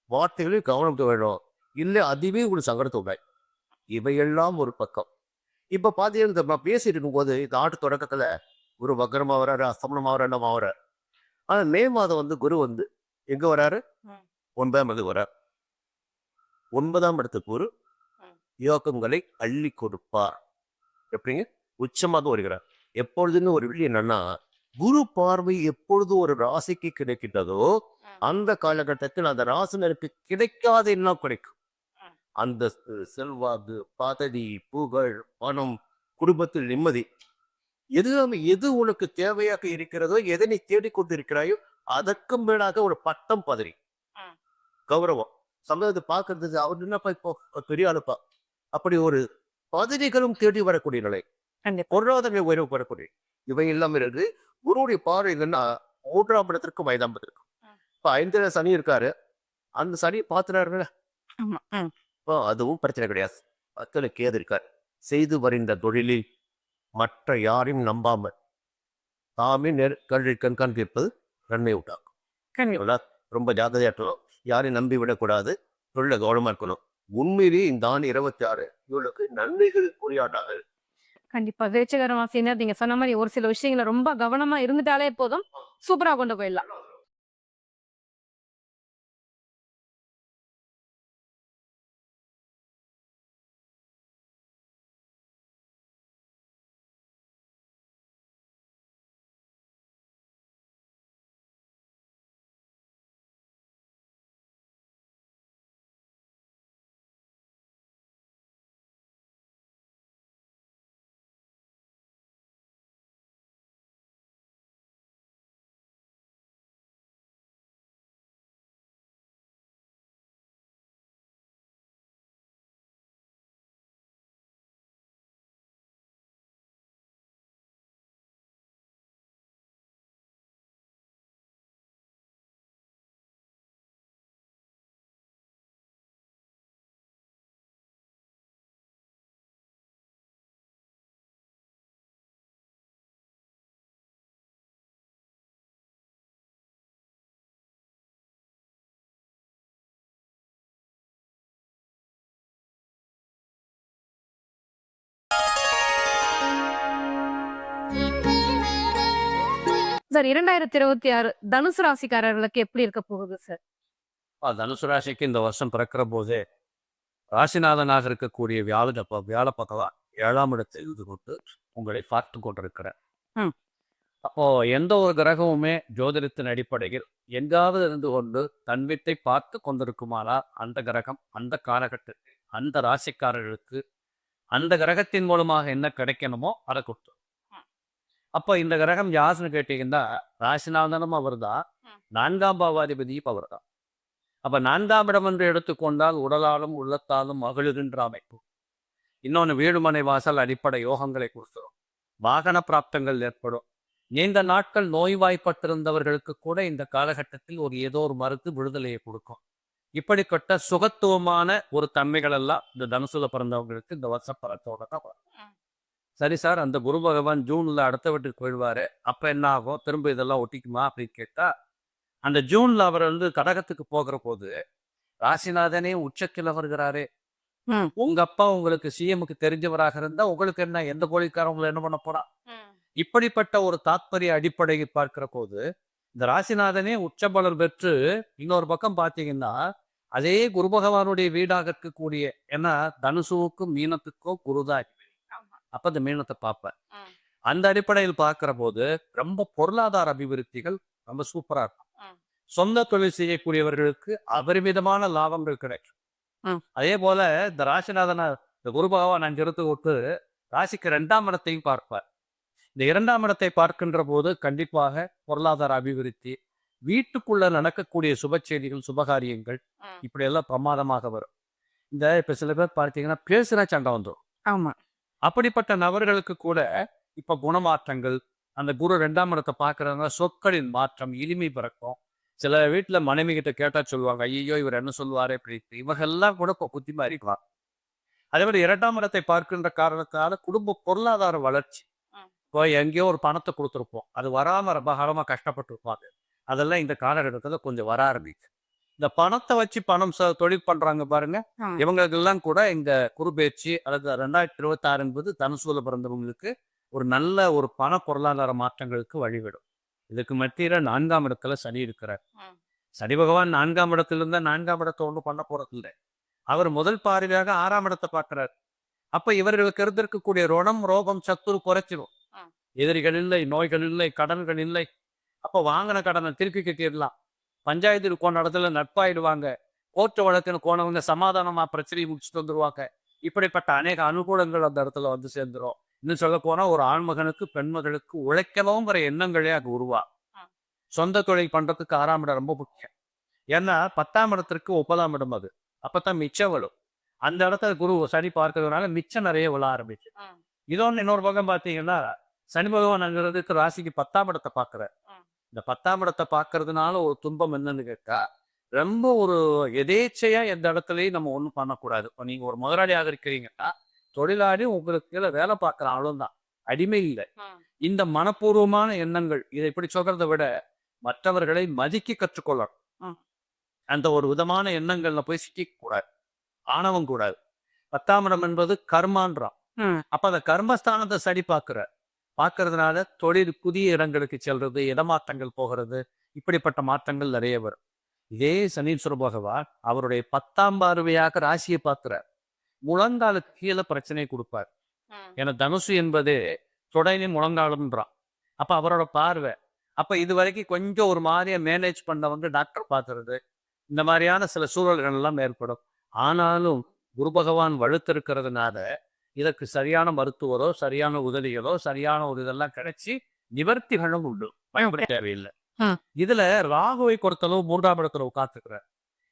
வார்த்தைகளில் கவனம் வேணும். இல்லை அதுவே ஒரு சங்கடத்தை உண்டாய். இவையெல்லாம் ஒரு பக்கம். இப்ப பாத்தீங்கன்னா பேசிட்டு இருக்கும்போது இந்த ஆட்டு தொடக்கத்துல குரு வக்கரமா வர்றாரு, அஸ்தமனமா வர்றாரு, என்னமா வர்றாரு. ஆனா மே மாதம் வந்து குரு வந்து எங்க வராரு? 9ஆம் இடத்துக்கு வர்றார். 9ஆம் இடத்துக்கு குரு யோகங்களை அள்ளி கொடுப்பார். எப்படிங்க? உச்சமாக வருகிறார். எப்பொழுதுன்னு ஒரு விஷயம் என்னன்னா, குரு பார்வை எப்பொழுது ஒரு ராசிக்கு கிடைக்கின்றதோ அந்த காலகட்டத்தில் அந்த ராசினருக்கு கிடைக்காத என்ன கிடைக்கும்? அந்த செல்வாக்கு, பதவி, புகழ், பணம், குடும்பத்தில் நிம்மதி, எது உனக்கு தேவையாக இருக்கிறதோ, எதை நீ தேடிக்கொண்டிருக்கிறாயோ அதற்கும் மேலாக ஒரு பட்டம், பதவி, கௌரவம், சமூகத்தை பார்க்கறது அவர் என்னப்பா இப்போ பெரிய ஆளுப்பா, அப்படி ஒரு பதவிகளும் தேடி வரக்கூடிய நிலை, பொருளாதார உயர்வு வரக்கூடிய இவை எல்லாம் இருக்கு. குருவுடைய பார்வை இல்லைன்னா 3ஆம் இடத்திற்கும் 5ஆம் இடத்திற்கும். இப்ப 5ல சனி இருக்காரு, அந்த சனி பாத்துறாருல, இப்போ அதுவும் பிரச்சனை கிடையாது. 10ல கேது இருக்காரு. செய்து வருகின்ற தொழிலில் மற்ற யாரையும் நம்பாமல் தாமே கண்காணிப்பது நன்மை உண்டாகும். ரொம்ப ஜாக்கிரதையா இருக்கணும். யாரையும் நம்பி விடக்கூடாது. தொழில கவனமா இருக்கணும். உண்மையிலேயே இந்த ஆண்டு 26 இவர்களுக்கு நன்மைகள் புரியாட்டாக. கண்டிப்பா விருச்சிக ராசினர் நீங்க சொன்ன மாதிரி ஒரு சில விஷயங்களை ரொம்ப கவனமா இருந்துட்டாலே போதும், சூப்பரா கொண்டு போயிடலாம். சார் 2026 தனுசு ராசிக்காரர்களுக்கு எப்படி இருக்க போகுது சார்? தனுசு ராசிக்கு இந்த வருஷம் பிறக்கிற போதே ராசிநாதனாக இருக்கக்கூடிய வியாழ பகவான் 7ஆம் இடத்தில் இருந்து கொண்டு உங்களை பார்த்து கொண்டிருக்கிறார். ம். அப்போ எந்த ஒரு கிரகமுமே ஜோதிடத்தின் அடிப்படையில் எங்காவது இருந்து கொண்டு தன் வீட்டை பார்த்து கொண்டிருக்குமானால் அந்த கிரகம் அந்த காலகட்டத்தில் அந்த ராசிக்காரர்களுக்கு அந்த கிரகத்தின் மூலமாக என்ன கிடைக்கணுமோ அதை கொடுத்து. அப்போ இந்த கிரகம் யாருன்னு கேட்டீங்கன்னா ராசிநாதனும் அவர் தான், 4ஆம் பாவாதிபதியும் அவர் தான். அப்ப 4ஆம் இடம் என்று எடுத்துக்கொண்டால் உடலாலும் உள்ளத்தாலும் மகிழ்கின்ற அமைப்பு. இன்னொன்று வீடு மனை வாசல் அடிப்படை யோகங்களை கொடுத்துரும். வாகன பிராப்தங்கள் ஏற்படும். நீண்ட நாட்கள் நோய்வாய்ப்பட்டிருந்தவர்களுக்கு கூட இந்த காலகட்டத்தில் ஏதோ ஒரு மருந்து விடுதலையை கொடுக்கும். இப்படிப்பட்ட சுகத்துவமான ஒரு தன்மைகள் எல்லாம் இந்த தனுசுல பிறந்தவங்களுக்கு இந்த வருஷ பலத்தோட தான் வரும். சரி சார், அந்த குரு பகவான் ஜூன்ல அடுத்த வீட்டுக்கு போயிடுவாரு, அப்ப என்ன ஆகும், திரும்ப இதெல்லாம் ஒட்டிக்குமா அப்படின்னு கேட்டா, அந்த ஜூன்ல அவர் கடகத்துக்கு போகிற போது ராசிநாதனே உச்சக்கில வருகிறாரே. உங்க அப்பா உங்களுக்கு சிஎம்க்கு தெரிஞ்சவராக இருந்தா உங்களுக்கு என்ன, எந்த போலீஸ்காரங்களை என்ன பண்ண போறா? இப்படிப்பட்ட ஒரு தாத்பரிய அடிப்படையில் பார்க்கிற போது இந்த ராசிநாதனே உச்சபலர் பெற்று இன்னொரு பக்கம் பார்த்தீங்கன்னா அதே குரு பகவானுடைய வீடாக இருக்கக்கூடிய, ஏன்னா தனுசுவுக்கும் மீனத்துக்கும் குருதான். அப்ப இந்த மீனத்தை பார்ப்பேன். அந்த அடிப்படையில் பார்க்கிற போது ரொம்ப பொருளாதார அபிவிருத்திகள் ரொம்ப சூப்பரா இருக்கும். சொந்த தொழில் செய்யக்கூடியவர்களுக்கு அபரிமிதமான லாபங்கள் கிடைக்கும். அதே போல இந்த ராசிநாதன இந்த குரு பகவான் அங்கிருந்து விட்டு ராசிக்கு 2ஆம் இடத்தையும் பார்ப்பார். இந்த 2ஆம் இடத்தை பார்க்கின்ற போது கண்டிப்பாக பொருளாதார அபிவிருத்தி, வீட்டுக்குள்ள நடக்கக்கூடிய சுப செய்திகள், சுபகாரியங்கள் இப்படி எல்லாம் பிரமாதமாக வரும். இப்ப சில பேர் பார்த்தீங்கன்னா பேசுனா சண்டை வந்துடும். ஆமா. அப்படிப்பட்ட நபர்களுக்கு கூட இப்ப குணமாற்றங்கள், அந்த குரு 2ஆம் இடத்தை பார்க்கறதுனால சொற்களின் மாற்றம், இனிமை பிறக்கும். சில வீட்டுல மனைவி கிட்ட கேட்டா சொல்லுவாங்க, ஐயோ இவர் என்ன சொல்லுவாரே இப்படி. இவங்கெல்லாம் கூட இப்போ புத்தி மாறிக்குவாங்க. அதே மாதிரி 2ஆம் இடத்தை பார்க்கின்ற காரணத்தால குடும்ப பொருளாதார வளர்ச்சி. இப்போ எங்கேயோ ஒரு பணத்தை கொடுத்துருப்போம், அது வராம ரொம்ப காலமா கஷ்டப்பட்டு இருப்பாங்க. அதெல்லாம் இந்த காலகட்டத்துல கொஞ்சம் வர ஆரம்பிச்சு. இந்த பணத்தை வச்சு பணம் தொழில் பண்றாங்க பாருங்க, இவங்களுக்கெல்லாம் கூட இந்த குருபெயர்ச்சி அல்லது 2026 என்பது தனுசுல பிறந்தவங்களுக்கு ஒரு நல்ல ஒரு பண பொருளாதார மாற்றங்களுக்கு வழிவிடும். இதுக்கு மத்தியில 4ஆம் இடத்துல சனி இருக்கிறார். சனி பகவான் 4ஆம் இடத்துல இருந்தா 4ஆம் இடத்தை ஒன்றும் பண்ண போறது இல்லை. அவர் முதல் பார்வையாக 6ஆம் இடத்தை பார்க்கிறார். அப்ப இவர்களுக்கு இருந்திருக்கக்கூடிய ரோணம், ரோகம், சத்துரு குறைச்சிடும். எதிரிகள் இல்லை, நோய்கள் இல்லை, கடன்கள் இல்லை. அப்ப வாங்கின கடனை திருப்பி கட்டிடலாம். பஞ்சாயத்து போன இடத்துல நட்பாயிடுவாங்க. கோர்ட்டு வழக்குன்னு போனவங்க சமாதானமா பிரச்சனையை முடிச்சுட்டு வந்துருவாங்க. இப்படிப்பட்ட அநேக அனுகூலங்கள் அந்த இடத்துல வந்து சேர்ந்துரும். இன்னும் சொல்ல போனா ஒரு ஆண்மகனுக்கு பெண்மகளுக்கு உழைக்கணுங்கிற எண்ணங்களே அங்க உருவா. சொந்த தொழில் பண்றதுக்கு 6ஆம் இடம் ரொம்ப முக்கியம். ஏன்னா 10ஆம் இடத்திற்கு 9ஆம் இடம் அது. அப்பதான் மிச்சம் விழும். அந்த இடத்துல குரு சனி பார்க்கறதுனால மிச்சம் நிறைய விழ ஆரம்பிச்சு. இதொன்னு இன்னொரு பக்கம் பார்த்தீங்கன்னா சனி பகவான் அங்கிறதுக்கு ராசிக்கு 10ஆம் இடத்தை பார்க்கிறார். இந்த 10ஆம் இடத்தை பார்க்கறதுனால ஒரு துன்பம் என்னன்னு கேட்டா, ரொம்ப ஒரு எதேச்சையா எந்த இடத்துலயும் நம்ம ஒண்ணும் பண்ணக்கூடாது. இப்போ நீங்க ஒரு முதலாளியாக இருக்கிறீங்கன்னா தொழிலாளி உங்களுக்கு கீழே வேலை பார்க்குற ஆளும் தான், அடிமை இல்லை. இந்த மனப்பூர்வமான எண்ணங்கள், இதை இப்படி சொல்றதை விட மற்றவர்களை மதிக்க கற்றுக்கொள்ளணும். அந்த ஒரு விதமான எண்ணங்கள்ல போய் சிக்க கூடாது, ஆணவம் கூடாது. 10ஆம் இடம் என்பது கர்மான்றான். அப்ப அந்த கர்மஸ்தானத்தை சரி பார்க்கறதுனால தொழில் புதிய இடங்களுக்கு செல்றது, இடமாற்றங்கள் போகிறது, இப்படிப்பட்ட மாற்றங்கள் நிறைய வரும். இதே சனீஸ்வர பகவான் அவருடைய 10ஆம் பார்வையாக ராசியை பார்க்கிறார். முழங்காலுக்கு கீழே பிரச்சனை கொடுப்பார். ஏன்னா தனுசு என்பது தொடையிலும் முழங்காலும்ன்றான். அப்ப அவரோட பார்வை. அப்ப இது வரைக்கும் கொஞ்சம் ஒரு மாதிரியா மேனேஜ் பண்ணவங்க டாக்டர் பார்க்கறது, இந்த மாதிரியான சில சூழல்கள் எல்லாம் ஏற்படும். ஆனாலும் குரு பகவான் வலுத்திருக்கிறதுனால இதற்கு சரியான மருத்துவரோ, சரியான உதவிகளோ, சரியான ஒரு இதெல்லாம் கிடைச்சி நிவர்த்திகளும் உண்டு. பயப்பட தேவையில்லை. இதுல ராகுவை பொறுத்தளவு 3ஆம் இடத்துல உட்கார்ந்துக்கிறார்.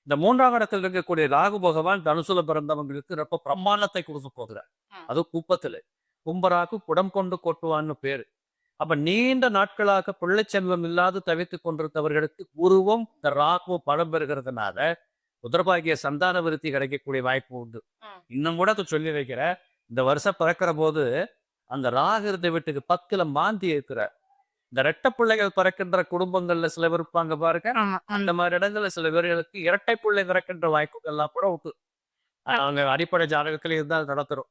இந்த 3ஆம் இடத்துல இருக்கக்கூடிய ராகு பகவான் தனுசுல பிறந்தவங்களுக்கு ரொம்ப பிரமாணத்தை கொடுக்க போகிறார். அது குப்பத்துல கும்பராகு குடம் கொண்டு கொட்டுவான்னு பேரு. அப்ப நீண்ட நாட்களாக பிள்ளை செல்வம் இல்லாது தவித்துக் கொண்டிருந்தவர்களுக்கு குருவும் இந்த ராகுவும் பலம் பெறுகிறதுனால உதரபாகிய சந்தான விருத்தி கிடைக்கக்கூடிய வாய்ப்பு உண்டு. இன்னும் கூட சொல்லி வைக்கிற, இந்த வருஷம் பிறக்கிற போது அந்த ராகு இருந்த வீட்டுக்கு 10ல மாந்தி இருக்கிற இந்த இரட்டை பிள்ளைகள் பிறக்கின்ற குடும்பங்கள்ல சில பேர் இருப்பாங்க பாருங்க. அந்த மாதிரி இடங்கள்ல சில பேர்களுக்கு இரட்டை பிள்ளை பிறக்கின்ற வாய்ப்புகள் எல்லாம் கூட உண்டு. அவங்க அடிப்படை ஜாதகத்துல இருந்தால் நடத்துறோம்.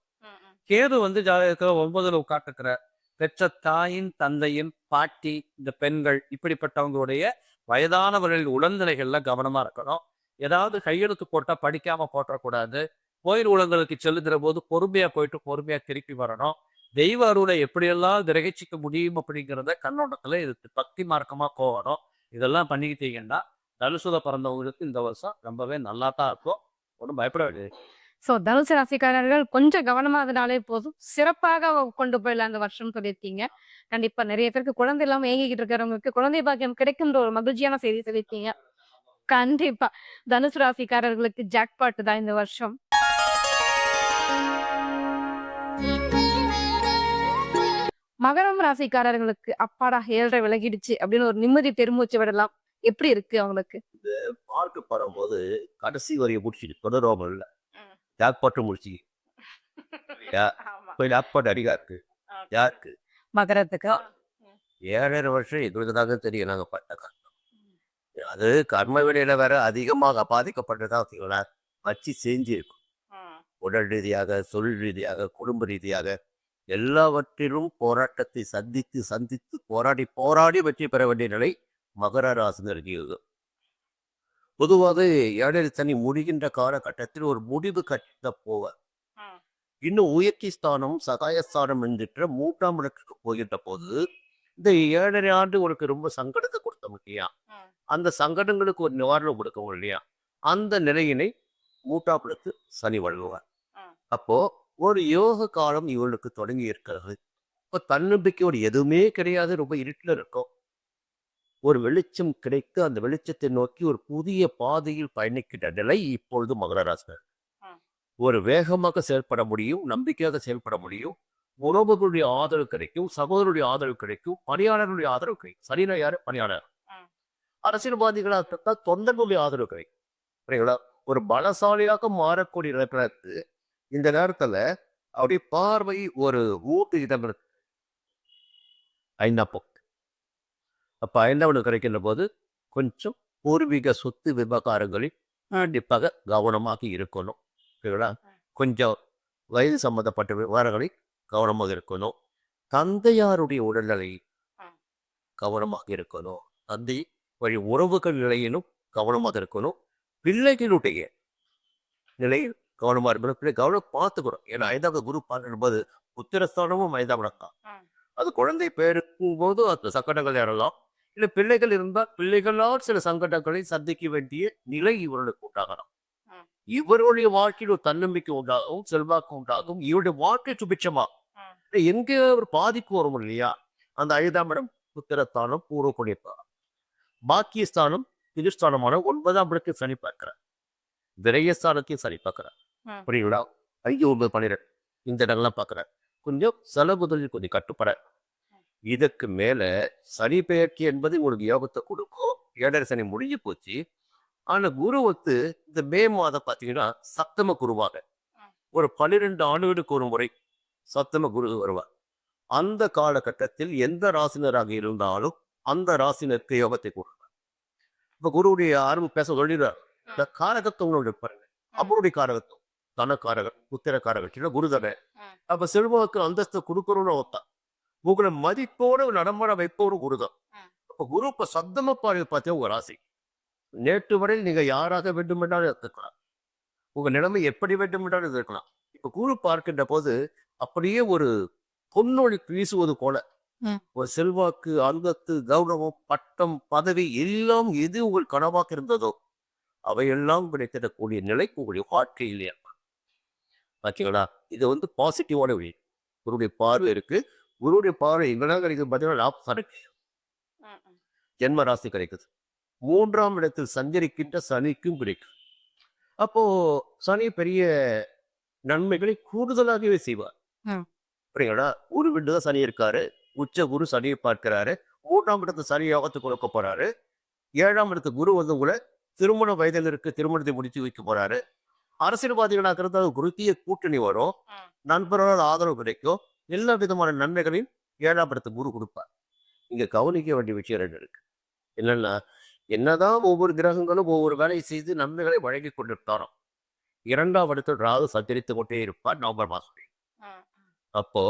கேது ஜாதகத்துல 9ல உட்காந்துக்கிற பெற்ற தாயின் தந்தையின் பாட்டி இந்த பெண்கள் இப்படிப்பட்டவங்களுடைய வயதானவர்களின் உடல்நிலைகள்ல கவனமா இருக்கணும். ஏதாவது கையெழுத்து போட்டா படிக்காம போட்டக்கூடாது. கோயில் உலங்களுக்கு செல்லுகிற போது பொறுமையா போயிட்டு பொறுமையா திருப்பி வரணும். தெய்வ அருளை எப்படியெல்லாம் கிரகிச்சிக்க முடியும் அப்படிங்கிறத கண்ணோட்டத்துல இது பக்தி மார்க்கமா போகணும். இதெல்லாம் பண்ணிக்கிட்டீங்கன்னா தனுசுல பிறந்தவங்களுக்கு இந்த வருஷம் ரொம்பவே நல்லா தான் இருக்கும். ஒன்றும் பயப்பட வேண்டியது. ஸோ தனுசு ராசிக்காரர்கள் கொஞ்சம் கவனமா இருந்தாலே போதும். சிறப்பாக கொண்டு போயிடலாம் அந்த வருஷம் சொல்லியிருக்கீங்க. கண்டிப்பா நிறைய பேருக்கு குழந்தை இல்லாம ஏங்கிக்கிட்டு இருக்கிறவங்களுக்கு குழந்தை பாக்கியம் கிடைக்குன்ற ஒரு மகிழ்ச்சியான செய்தி சொல்லியிருக்கீங்க. கண்டிப்பா தனுசு ராசிக்காரர்களுக்கு ஜாக்பாட் தான் இந்த வருஷம். மகரம் ராசிக்காரர்களுக்கு அப்பாடா 7.5 விலகிடுச்சு அப்படின்னு ஒரு நிம்மதி பெருமூச்சு விடலாம். எப்படி இருக்கு அவங்களுக்கு? பார்க்க படும்போது கடைசி வரையை முடிச்சுட்டு தொடராமல் இல்லை ஜாக்பாட்டும் முடிச்சு போய் ஜாக்பாட் அதிகா இருக்கு யாருக்கு மகரத்துக்கு 7.5 வருஷம் எங்களுக்கு தாங்க தெரியும் நாங்கள் பட்ட கஷ்டம். அது கர்ம வினையில வேற அதிகமாக பாதிக்கப்பட்டதா வச்சுங்களா வச்சு செஞ்சிருக்கும். உடல் ரீதியாக தொழில் ரீதியாக குடும்ப ரீதியாக எல்லாவற்றிலும் போராட்டத்தை சந்தித்து சந்தித்து போராடி போராடி வெற்றி பெற வேண்டிய நிலை மகர ராசினருக்கு இருக்கும். பொதுவாக 7.5 சனி முடிகின்ற காலகட்டத்தில் ஒரு முடிவு கட்ட போவார். இன்னும் உயர்ச்சி ஸ்தானம் சகாயஸ்தானம் என்கின்ற 3ஆம் இடத்துக்கு போகின்ற போது இந்த 7.5 ஆண்டு உனக்கு ரொம்ப சங்கடத்தை கொடுத்தோம் இல்லையா, அந்த சங்கடங்களுக்கு ஒரு நிவாரணம் கொடுக்கவும் இல்லையா, அந்த நிலையினை 3ஆம் இடத்து சனி வழங்குவார். அப்போ ஒரு யோக காலம் இவளுக்கு தொடங்கி இருக்கிறது. இப்போ தன்னம்பிக்கையோடு எதுவுமே கிடையாது, ரொம்ப இருட்டில் இருக்கும். ஒரு வெளிச்சம் கிடைத்து அந்த வெளிச்சத்தை நோக்கி ஒரு புதிய பாதையில் பயணிக்கின்ற நிலை இப்பொழுது மகர ராசினர். ஒரு வேகமாக செயல்பட முடியும், நம்பிக்கையாக செயல்பட முடியும், உறவுகளுடைய ஆதரவு கிடைக்கும், சகோதரருடைய ஆதரவு கிடைக்கும், பணியாளர்களுடைய ஆதரவு கிடைக்கும். சரினா யாரு பணியாளர், அரசியல்வாதிகளாக இருந்தால் தொண்டர்களுடைய ஆதரவு கிடைக்கும். சரிங்களா? ஒரு பலசாலியாக மாறக்கூடிய நேரத்து இந்த நேரத்துல அவருடைய பார்வை ஒரு ஊட்டு இடம் இருக்கு 5ஆம் பக்கம். அப்ப 5ஆவது கிடைக்கின்ற போது கொஞ்சம் பூர்வீக சொத்து விவகாரங்களில் கண்டிப்பாக கவனமாக இருக்கணும். சரிங்களா? கொஞ்சம் வயது சம்பந்தப்பட்ட விவகாரங்களில் கவனமாக இருக்கணும். தந்தையாருடைய உடல்நிலை கவனமாக இருக்கணும். தந்தை வழி உறவுகள் நிலையிலும் கவனமாக இருக்கணும். பிள்ளைகளுடைய நிலையில் கவனமா இருக்கணும். பிள்ளை கவனம் பார்த்துக்கணும். ஏன்னா 5ஆவது குரு பார்க்கும்போது உத்திரஸ்தானமும் 5ஆம் இடம் தான். அது குழந்தை பேருக்கும் போது அந்த சங்கடங்கள் ஏறலாம். இல்லை பிள்ளைகள் இருந்தால் பிள்ளைகளால் சில சங்கடங்களை சந்திக்க வேண்டிய நிலை இவர்களுக்கு உண்டாகலாம். இவருடைய வாழ்க்கையில் ஒரு தன்னம்பிக்கை உண்டாகும், செல்வாக்கு உண்டாகும், இவருடைய வாழ்க்கை சுபிட்சமா எங்கே ஒரு பாதிப்பு வரும் இல்லையா, அந்த 5ஆம் இடம் உத்திரஸ்தானம் பூர்வ புண்ணியஸ்தானம். பாக்கியஸ்தானம் திருஸ்தானமான 9ஆம் இடத்தை சனி பார்க்கிறார். விரயஸ்தானத்தையும் சனி பார்க்கிறார். புரியுங்களா? 5, 9, 12 இந்த இடங்கள்லாம் பார்க்கிறார். கொஞ்சம் செலவுதல் கொஞ்சம் கட்டுப்பட. இதற்கு மேல சனி பெயர்ச்சி என்பது உங்களுக்கு யோகத்தை கொடுக்கும். 7.5 சனி முடிஞ்சு போச்சு. ஆனா குரு வந்து இந்த மே மாதம் பார்த்தீங்கன்னா சப்தம குருவாக ஒரு 12 ஆண்டுகளுக்கு ஒரு முறை சப்தம குரு வருவார். அந்த காலகட்டத்தில் எந்த ராசினராக இருந்தாலும் அந்த ராசினருக்கு யோகத்தை கொடுப்பார். இப்ப குருவுடைய ஆரம்பம் பேச சொல்லிடுறார். இந்த காரகத்துவங்களோட பாருங்க, அவருடைய காரகத்துவம் தனக்காரகர் உத்திரக்காரகர் குருதனை. அப்ப செல்வாக்கு அந்தஸ்து கொடுக்கணும்னு ஒத்தான். உங்களை மதிப்போடு நடமாட வைப்போரும் குருதான். அப்ப குரு இப்ப சப்தம பார்வை பார்த்தா உங்க ராசி நேற்று வரை நீங்க யாராக வேண்டும் என்றாலும் இருக்கலாம், உங்க நிலைமை எப்படி வேண்டும் என்றாலும் இருக்கலாம். இப்ப குரு பார்க்கின்ற போது அப்படியே ஒரு பொன்னொழி வீசுவது போல ஒரு செல்வாக்கு அந்தஸ்து கௌரவம் பட்டம் பதவி எல்லாம் எது உங்கள் கனவாக இருந்ததோ அவையெல்லாம் கிடைத்திடக்கூடிய நிலை உங்களுடைய வாழ்க்கையில் பார்த்தீங்களா? இது வந்து பாசிட்டிவான வழி. குருடைய பார்வை இருக்கு. குருடைய பார்வை எங்கெல்லாம் கிடைக்குது பார்த்தீங்கன்னா லாபம் இருக்கு. ஜென்ம ராசி கிடைக்குது. 3ஆம் இடத்தில் சஞ்சரிக்கின்ற சனிக்கும் கிடைக்கும். அப்போ சனி பெரிய நன்மைகளை கூடுதலாகவே செய்வார். புரியுங்களா? குரு வீட்டு தான் சனி இருக்காரு. உச்ச குரு சனியை பார்க்கிறாரு. 3ஆம் இடத்து சனி யோகத்தை கொடுக்க போறாரு. 7ஆம் இடத்து குரு வந்து கூட திருமண வயதில் இருக்கு, திருமணத்தை முடித்து வைக்க போறாரு. அரசியல்வாதிகளாக இருந்தால் குருத்திய கூட்டணி வரும், நண்பர்களால் ஆதரவு கிடைக்கும், எல்லா விதமான நன்மைகளையும் 7ஆம் இடத்து குரு கொடுப்பார். இங்க கவனிக்க வேண்டிய விஷயம் 2 இருக்கு. என்னன்னா, என்னதான் ஒவ்வொரு கிரகங்களும் ஒவ்வொரு வேலையை செய்து நன்மைகளை வழங்கி கொண்டிருந்தாலும் 2ஆம் இடத்தில் ராகு சஞ்சரித்து கொண்டே இருப்பார் நவம்பர் மாதம். அப்போ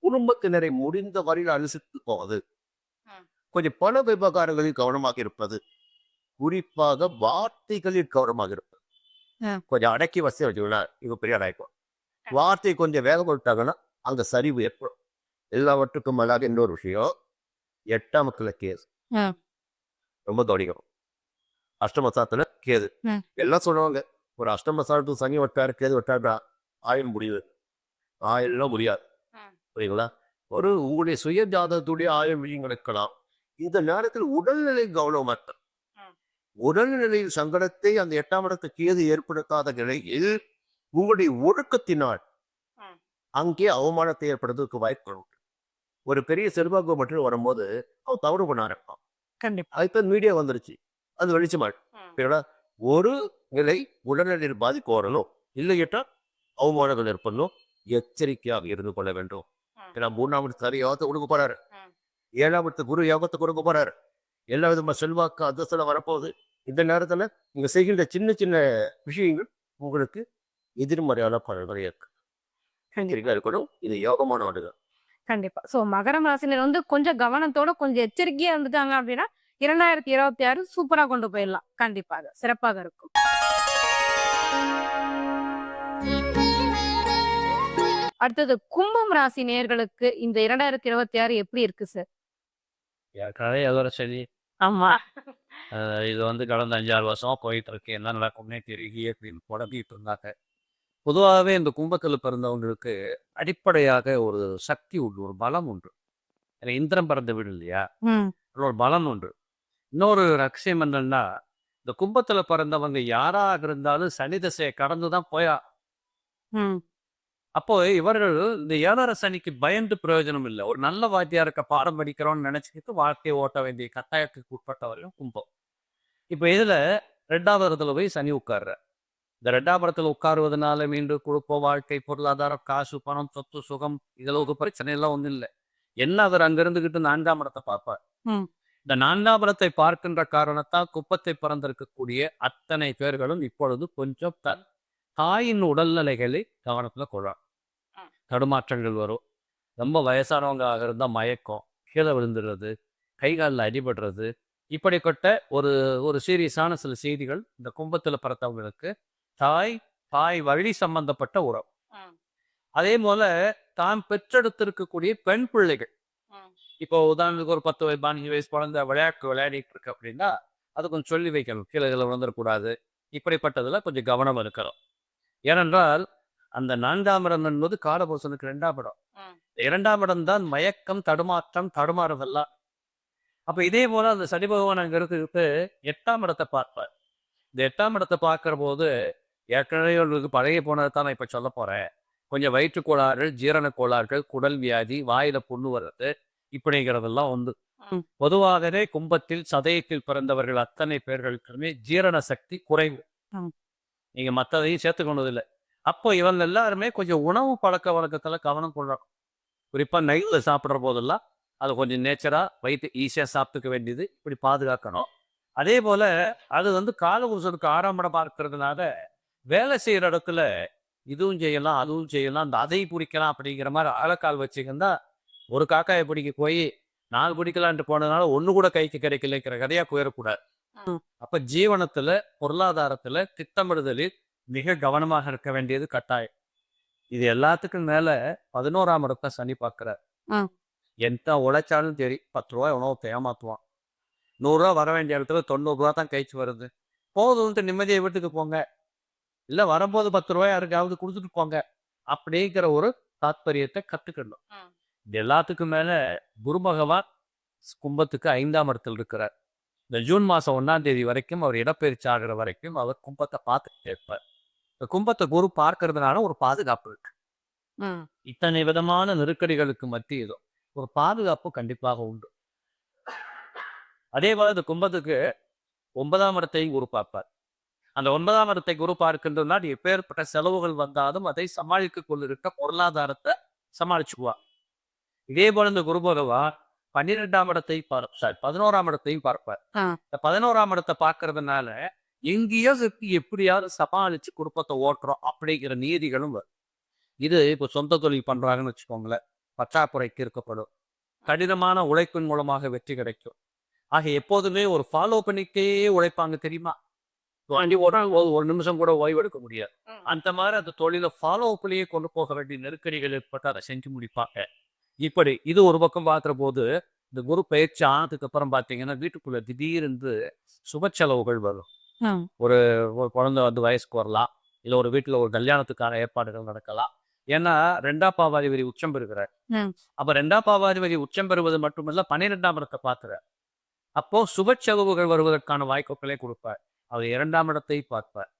குடும்பத்தினரை முடிந்த வரையில் அனுசரித்து போவது, ம். கொஞ்சம் பண விவகாரங்களில் கவனமாக இருப்பது, குறிப்பாக வார்த்தைகளில் கவனமாக இருப்பது. ம். கொஞ்சம் அடக்கி வச்சு வச்சுக்கோங்களா, இவங்க பெரிய ஆளாயிக்கும். வார்த்தை கொஞ்சம் வேகம் விட்டாங்கன்னா அங்க சரிவு ஏற்படும். எல்லாவற்றுக்கும் மேலாக இன்னொரு விஷயம், 8ஆம் இடத்துல கேது. ம். ரொம்ப கவனிக்கணும். அஷ்டமஸ்தானத்துல கேது. ம். எல்லாம் சொல்லுவாங்க, ஒரு அஷ்டமஸ்தானத்துக்கு சனி வட்டாரு கேது வட்டாருடா ஆயுள் முடியுது. ஆயுள்லாம் முடியாது. ம். புரியுங்களா? ஒரு உங்களுடைய சுய ஜாதகத்துடைய ஆயுள் விழிகள் இருக்கலாம். இந்த நேரத்தில் உடல்நிலை கவனமா இருக்கணும். ம். உடல்நிலையில் சங்கடத்தை அந்த 8ஆம் இடத்து கேது ஏற்படுத்தாத நிலையில் உங்களுடைய ஒழுக்கத்தினால் ம். அங்கே அவமானத்தை ஏற்படுறதுக்கு வாய்ப்பு உண்டு. ஒரு பெரிய செல்வாக்கு மட்டும் வரும்போது அவன் தவறு பண்ண ஆரம்பிப்பான். கண்டிப்பா. அதுக்கு மீடியா வந்துருச்சு. அது வெளிச்சமாயிடும். ம். சரிங்களா? ஒரு நிலை உடல்நிலையில் பாதிப்பு வரணும். இல்லையிட்டா அவமானங்கள் ஏற்படணும். எச்சரிக்கையாக இருந்து கொள்ள வேண்டும். ம். ஏன்னா 3ஆம் இடத்து சரி யோகத்தை கொடுக்க போறாரு. ம். 7ஆம் இடத்து குரு யோகத்தை கொடுக்க போறாரு. எல்லா விதமான செல்வாக்கு அந்தஸ்துல வரப்போகுது. இந்த நேரத்துல நீங்க செய்கின்ற சின்ன சின்ன விஷயங்கள் உங்களுக்கு எதிர்மறையான பலன்களை இருக்கு. கண்டிப்பா. இருக்கணும். இது யோகமான ஆண்டுகள். கண்டிப்பா. சோ மகரம் ராசினர் வந்து கொஞ்சம் கவனத்தோட கொஞ்சம் எச்சரிக்கையா இருந்துட்டாங்க அப்படின்னா 2026 சூப்பரா கொண்டு போயிடலாம். கண்டிப்பாக. சிறப்பாக இருக்கும். அடுத்தது கும்பம் ராசி நேயர்களுக்கு இந்த 2026 எப்படி இருக்கு சார்? ஏற்கனவே எதோட சரி. ஆமா. இது வந்து கடந்த 5-6 வருஷமா போயிட்டு இருக்கு. என்ன நடக்கும்னே தெரியலையே அப்படின்னு புலம்பிட்டு இருந்தாங்க. பொதுவாகவே இந்த கும்பத்தில் பிறந்தவங்களுக்கு அடிப்படையாக ஒரு சக்தி உண்டு, ஒரு பலம் உண்டு. ஏன்னா இந்திரன் பிறந்த வீடு இல்லையா? ம். அதுல ஒரு பலம் உண்டு. இன்னொரு ரகசியம் என்னன்னா, இந்த கும்பத்துல பிறந்தவங்க யாராக இருந்தாலும் சனி திசையை கடந்து தான் போயா. ம். அப்போ இவர்கள் இந்த 7 சனிக்கு பயந்து பிரயோஜனம் இல்லை. ஒரு நல்ல வாத்தியாருக்கு பாடம் படிக்கிறோம்னு நினைச்சுக்கிட்டு வாழ்க்கையை ஓட்ட வேண்டிய கட்டாயத்துக்கு உட்பட்டவரையும் கும்பம். இப்போ இதுல 2ஆவது இடத்துல போய் சனி உட்கார்றார். இந்த 2ஆம் இடத்துல உட்காருவதனால மீண்டும் குடும்பம், வாழ்க்கை, பொருளாதாரம், காசு, பணம், சொத்து, சுகம் இதுல ஒரு பிரச்சனை எல்லாம் ஒண்ணும் இல்லை. என்ன அவர் அங்க இருந்துகிட்டு 4ஆம் இடத்தை பார்ப்பார். ம். இந்த 4ஆம் இடத்தை பார்க்கின்ற காரணத்தால் குப்பத்தை பிறந்திருக்கக்கூடிய அத்தனை பேர்களும் இப்பொழுது கொஞ்சம் தாயின் உடல்நிலைகளை கவனத்துல கொள்றாங்க. ம். தடுமாற்றங்கள் வரும். ரொம்ப வயசானவங்க இருந்தால் மயக்கம், கீழே விழுந்துடுறது, கை காலில் அடிபடுறது, இப்படிப்பட்ட ஒரு ஒரு சீரியஸான சில செய்திகள் இந்த கும்பத்தில் பிறந்தவங்களுக்கு தாய் வழி சம்பந்தப்பட்ட உறவு. ம். அதே போல தான் பெற்றெடுத்திருக்கக்கூடிய பெண் பிள்ளைகள். ம். இப்போ உதாரணத்துக்கு ஒரு 10 வயசு 15 வயசு குழந்தை விளையாடிட்டு இருக்கு அப்படின்னா அதை கொஞ்சம் சொல்லி வைக்கணும். கீழே விழுந்துடக்கூடாது. இப்படிப்பட்டதுல கொஞ்சம் கவனம் இருக்கணும். ஏனென்றால் அந்த 4ஆம் இடம் என்பது காலபுருஷனுக்கு 2ஆம் இடம். ம். 2ஆம் இடம் தான் மயக்கம், தடுமாற்றம், தடுமாறுதெல்லாம். அப்ப இதே போல அந்த சனி பகவான் அங்க இருந்துட்டு 8ஆம் இடத்தை பார்ப்பார். இந்த 8ஆம் இடத்தை பார்க்கிற போது ஏற்கனவே உங்களுக்கு பழகி போனதை தான் நான் இப்ப சொல்ல போறேன். கொஞ்சம் வயிற்று கோளாறுகள், ஜீரண கோளாறுகள், குடல் வியாதி, வாயில புண்ணு வர்றது இப்படிங்கிறதெல்லாம் வந்து ம். பொதுவாகவே கும்பத்தில் சதயத்தில் பிறந்தவர்கள் அத்தனை பேர்களுக்குமே ஜீரண சக்தி குறைவு. ம். நீங்க மற்றதையும் சேர்த்துக்கொண்டது இல்லை. அப்போ இவங்க எல்லாருமே கொஞ்சம் உணவு பழக்க வழக்கத்துல கவனம் கொள்றாங்க. குறிப்பா நைட்ல சாப்பிடுற போதெல்லாம் அதை கொஞ்சம் நேச்சரா வயிற்று ஈஸியா சாப்பிட்டுக்க வேண்டியது இப்படி பாதுகாக்கணும். அதே போல அது வந்து காலபுருஷனுக்கு 6ஆம் இடம் பார்க்கறதுனால வேலை செய்யற இடத்துல இதுவும் செய்யலாம், அதுவும் செய்யலாம், அந்த அதை பிடிக்கலாம் அப்படிங்கிற மாதிரி ஆழக்கால் வச்சுக்கிந்தா ஒரு காக்காயை பிடிக்க போய் 4 பிடிக்கலான்ட்டு போனதுனால ஒண்ணு கூட கைக்கு கிடைக்கலைங்கிற கதையா போயிடக்கூடாது. ம். அப்ப ஜீவனத்துல, பொருளாதாரத்துல, திட்டமிடுதலில் மிக கவனமாக இருக்க வேண்டியது கட்டாயம். இது எல்லாத்துக்கும் மேல 11ஆம் இடத்தை சனி பார்க்கிறார். ம். எந்த உழைச்சாலும் சரி 10 ரூபாய் உணவு ஏமாத்துவான். 100 ரூபா வர வேண்டிய இடத்துல 90 ரூபா தான் கைக்கு வருது. போதும்ட்டு நிம்மதியை வீட்டுக்கு போங்க. இல்ல வரும்போது 10 ரூபாய் யாருக்காவது கொடுத்துட்டு போங்க. அப்படிங்கிற ஒரு தாத்பரியத்தை கத்துக்கணும். ம். இது எல்லாத்துக்கும் மேல குரு பகவான் கும்பத்துக்கு 5ஆம் இடத்தில் இருக்கிறார். இந்த ஜூன் மாசம் 1ஆம் தேதி வரைக்கும் அவர் இடப்பெயர்ச்சி ஆகிற வரைக்கும் அவர் கும்பத்தை பார்த்துட்டு இருப்பார். இந்த கும்பத்தை குரு பார்க்கறதுனால ஒரு பாதுகாப்பு இருக்கு. ம். இத்தனை விதமான நெருக்கடிகளுக்கு மத்தியிலும் ஒரு பாதுகாப்பு கண்டிப்பாக உண்டு. அதே போல இந்த கும்பத்துக்கு 9ஆம் இடத்தையும் குரு பார்ப்பார். அந்த 9ஆம் இடத்தை குரு பார்க்கின்றதுனால் எப்பேற்பட்ட செலவுகள் வந்தாலும் அதை சமாளிக்க கொண்டிருக்க பொருளாதாரத்தை சமாளிச்சுக்குவார். இதே போல இந்த குரு பகவான் 12ஆம் இடத்தை 11ஆம் இடத்தையும் பார்ப்பார். ஆ. இந்த 11ஆம் இடத்தை பார்க்கறதுனால எங்கேயோ சுத்தி எப்படியாவது சமாளிச்சு குடும்பத்தை ஓட்டுறோம் அப்படிங்கிற நீதிகளும் வரும். இது இப்போ சொந்த தொழில் பண்றாங்கன்னு வச்சுக்கோங்களேன். பற்றாக்குறை தீர்க்கப்படும். கடினமான உழைப்பின் மூலமாக வெற்றி கிடைக்கும். ஆக எப்போதுமே ஒரு ஃபாலோ பண்ணிட்டே உழைப்பாங்க தெரியுமா? ஒரு நிமிஷம் கூட ஓய்வு எடுக்க முடியாது. அந்த மாதிரி அந்த தொழிலை ஃபாலோ பண்ணியே கொண்டு போக வேண்டிய நெருக்கடிகள் ஏற்பட்டு அதை செஞ்சு முடிப்பாங்க. இப்படி இது ஒரு பக்கம் பார்க்குற போது இந்த குரு பயிற்சி ஆனதுக்கு அப்புறம் பார்த்தீங்கன்னா வீட்டுக்குள்ள திடீரென்று சுப செலவுகள் வரும். ஒரு ஒரு குழந்தை வந்து வயசுக்கு வரலாம், இல்லை ஒரு வீட்டில் ஒரு கல்யாணத்துக்கான ஏற்பாடுகள் நடக்கலாம். ஏன்னா 2ஆம் பாவாதிபதி உச்சம் பெறுகிறார். அப்ப 2ஆம் பாவாதிபதி உச்சம் பெறுவது மட்டுமல்ல 12ஆம் இடத்தை பார்க்கிறார். அப்போ சுப செலவுகள் வருவதற்கான வாய்ப்புகளை கொடுப்பார். அவர் 2ஆம் இடத்தை பார்ப்பார்.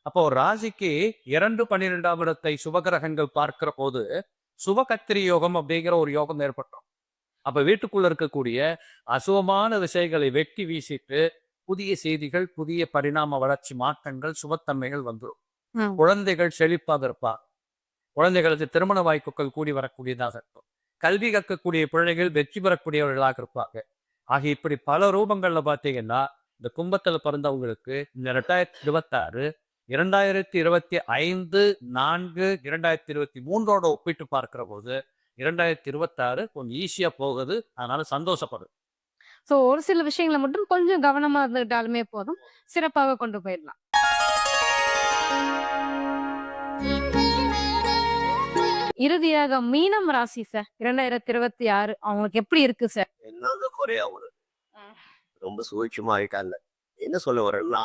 அப்போ ஒரு ராசிக்கு 2, 12ஆம் இடத்தை சுபகிரகங்கள் பார்க்கிற போது சுபகத்திரி யோகம் அப்படிங்கிற ஒரு யோகம் ஏற்பட்டோம். அப்ப வீட்டுக்குள்ள இருக்கக்கூடிய அசுபமான விஷயங்களை வெட்டி வீசிட்டு புதிய செய்திகள், புதிய பரிணாம வளர்ச்சி மாற்றங்கள், சுபத்தன்மைகள் வந்துடும். குழந்தைகள் செழிப்பாக இருப்பார். குழந்தைகளுக்கு திருமண வாய்ப்புகள் கூடி வரக்கூடியதாக இருக்கும். கல்வி கற்கக்கூடிய பிள்ளைகள் வெற்றி பெறக்கூடியவர்களாக இருப்பாங்க. ஆக இப்படி பல ரூபங்கள்ல பார்த்தீங்கன்னா இந்த கும்பத்துல பிறந்தவங்களுக்கு இந்த 2026 2025 4 2023 ஒப்பிட்டு பார்க்கிற போது 2026 கொஞ்சம் ஈஸியா போகுது. அதனால சந்தோஷப்படும். ஸோ ஒரு சில விஷயங்களை மட்டும் கொஞ்சம் கவனமா இருந்துக்கிட்டாலுமே போதும், சிறப்பாக கொண்டு போயிடலாம். இறுதியாக மீனம் ராசி சார் 2026 அவங்களுக்கு எப்படி இருக்கு சார்? என்னங்க குறையா ஒரு ரொம்ப சுபிட்சமா இருக்காங்க. என்ன சொல்ல வரேன்னா,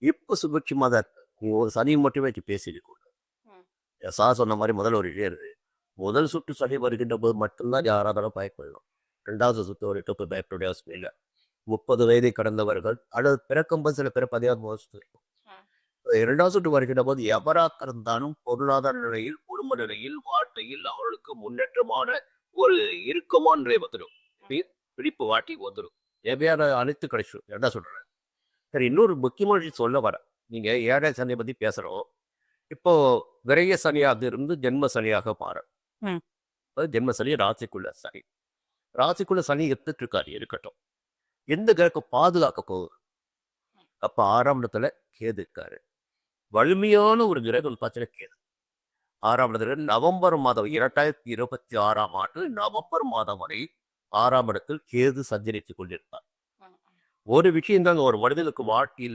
இப்போ சுபிட்சமா தான் இருக்கு. நீ ஒரு சனி மட்டுமே வச்சு பேசிட்டு கூட சொன்ன மாதிரி முதல் ஒரு இருக்கு. முதல் சுற்று சனி வருகின்ற போது மட்டும்தான் யாராலும் பயப்படணும். 2வது சுற்று ஒரு டொப்பு பயப்படைய அவசியம் இல்லை. 30 வயதை கடந்தவர்கள் அல்லது பிறக்கும்போது சில பேர் 16 வருஷத்து இருக்கும். 2வது சுற்று வருகின்ற போது எவராக இருந்தாலும் பொருளாதார நிலையில், குடும்ப நிலையில், வாழ்க்கையில் அவர்களுக்கு முன்னேற்றமான ஒரு இறுக்கமானே வந்துடும். பிடிப்பு வாட்டி வந்துடும். தேவையான அனைத்து கிடைச்சிடும். என்ன சொல்றேன்? சரி, இன்னொரு முக்கியமான விஷயம் சொல்ல வரேன். நீங்க 7ஆம் சனியை பத்தி பேசுறோம். இப்போ விரைய சனியாக இருந்து ஜென்ம சனியாக மாறும். ஜென்ம சனி ராசிக்குள்ள சனி. ராசிக்குள்ள சனி எடுத்துட்டு இருக்காரு, இருக்கட்டும். எந்த கிரகம் பாதுகாக்க போகுது? அப்ப 6ஆம் இடத்துல கேது இருக்காரு. வலிமையான ஒரு கிரகம் பார்த்தீங்கன்னா கேது. 6ஆம் இடத்துல நவம்பர் மாதம் 2026ஆம் ஆண்டு நவம்பர் மாதம் வரை 6ஆம் இடத்தில் கேது சஞ்சரித்துக் கொண்டிருந்தார். ஒரு விஷயம் தாங்க ஒரு மனிதனுக்கு வாழ்க்கையில்